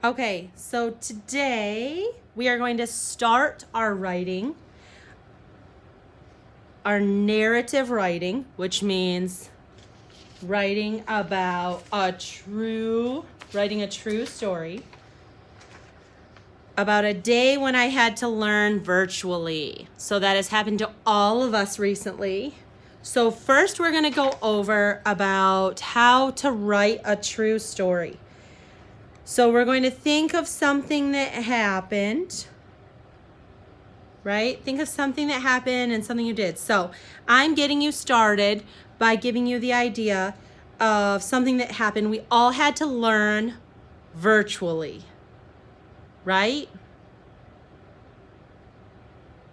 Okay, so today we are going to start our writing, our narrative writing, which means writing about writing a true story about a day when I had to learn virtually. So that has happened to all of us recently. So first we're going to go over about how to write a true story. So we're going to think of something that happened, right? Think of something that happened and something you did. So I'm getting you started by giving you the idea of something that happened. We all had to learn virtually, right?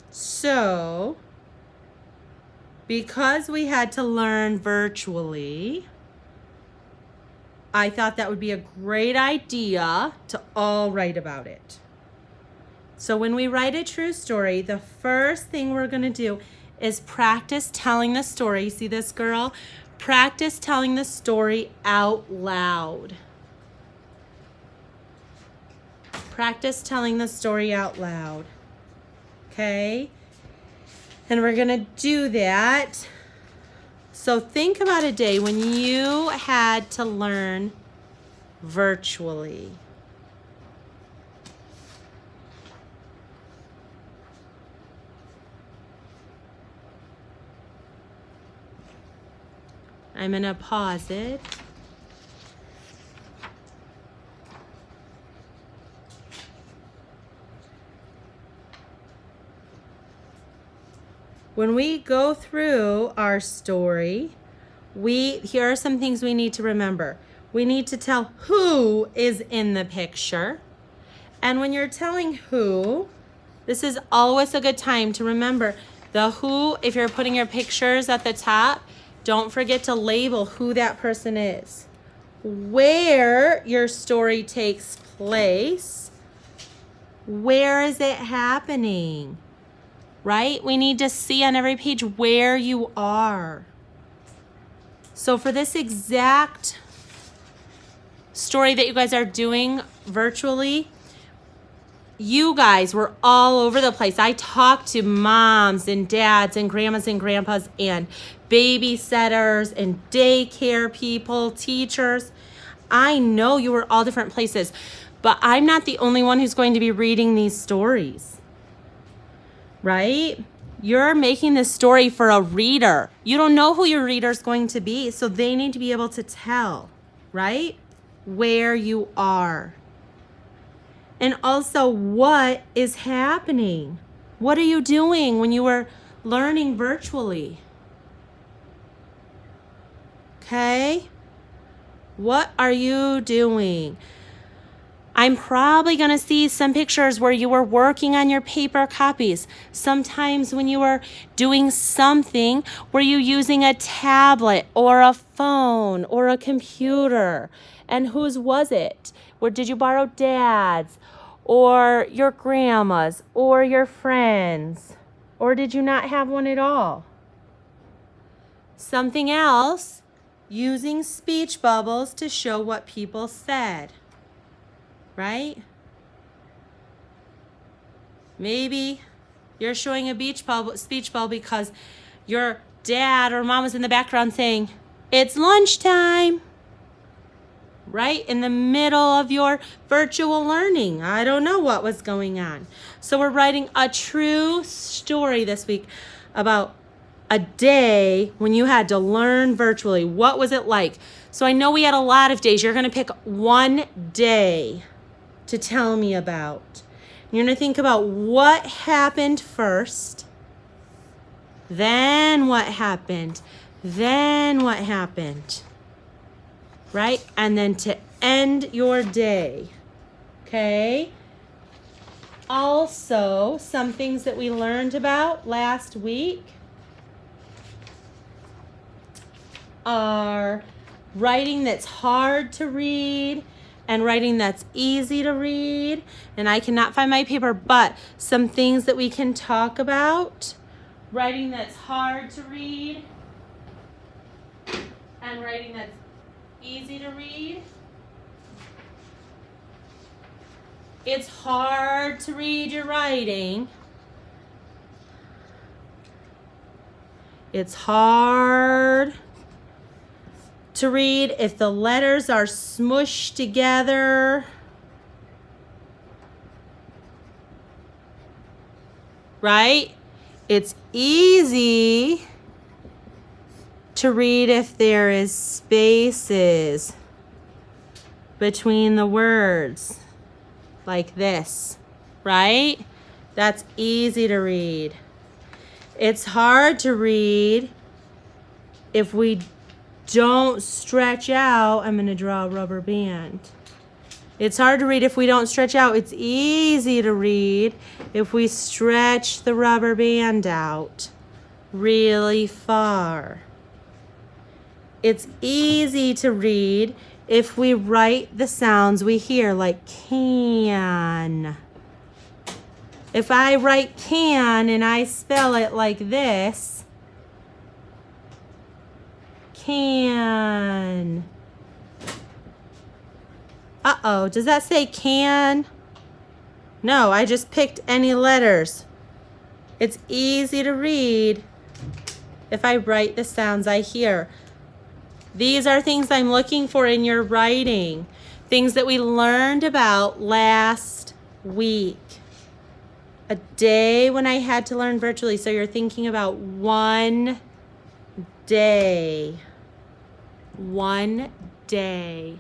So because we had to learn virtually, I thought that would be a great idea to all write about it. So when we write a true story, the first thing we're going to do is practice telling the story. See this girl? Practice telling the story out loud. Practice telling the story out loud. Okay? And we're going to do that. So think about a day when you had to learn virtually. I'm going to pause it. When we go through our story, here are some things we need to remember. We need to tell who is in the picture. And when you're telling who, this is always a good time to remember the who. If you're putting your pictures at the top, don't forget to label who that person is. Where your story takes place. Where is it happening? Right? We need to see on every page where you are. So for this exact story that you guys are doing virtually, you guys were all over the place. I talked to moms and dads and grandmas and grandpas and babysitters and daycare people, teachers. I know you were all different places, but I'm not the only one who's going to be reading these stories. Right? You're making this story for a reader. You don't know who your reader's going to be, so they need to be able to tell, right? Where you are. And also, what is happening? What are you doing when you were learning virtually? Okay? What are you doing? I'm probably going to see some pictures where you were working on your paper copies. Sometimes when you were doing something, were you using a tablet or a phone or a computer? And whose was it? Or did you borrow dad's or your grandma's or your friends? Or did you not have one at all? Something else, using speech bubbles to show what people said. Right? Maybe you're showing a speech bubble because your dad or mom was in the background saying, "It's lunchtime." Right? In the middle of your virtual learning. I don't know what was going on. So we're writing a true story this week about a day when you had to learn virtually. What was it like? So I know we had a lot of days. You're going to pick one day to tell me about. You're going to think about what happened first, then what happened, then what happened, right? And then to end your day, okay? Also, some things that we learned about last week are writing that's hard to read and writing that's easy to read. And I cannot find my paper, but some things that we can talk about. Writing that's hard to read and writing that's easy to read. it's hard to read your writing. It's hard to read if the letters are smushed together. Right? It's easy to read if there is spaces between the words, like this, right? That's easy to read. It's hard to read if we don't stretch out. I'm going to draw a rubber band. It's hard to read if we don't stretch out. It's easy to read if we stretch the rubber band out really far. It's easy to read if we write the sounds we hear, like can. If I write can and I spell it like this, can. Uh-oh, does that say can? No, I just picked any letters. It's easy to read if I write the sounds I hear. These are things I'm looking for in your writing. Things that we learned about last week. A day when I had to learn virtually. So you're thinking about one day. One day.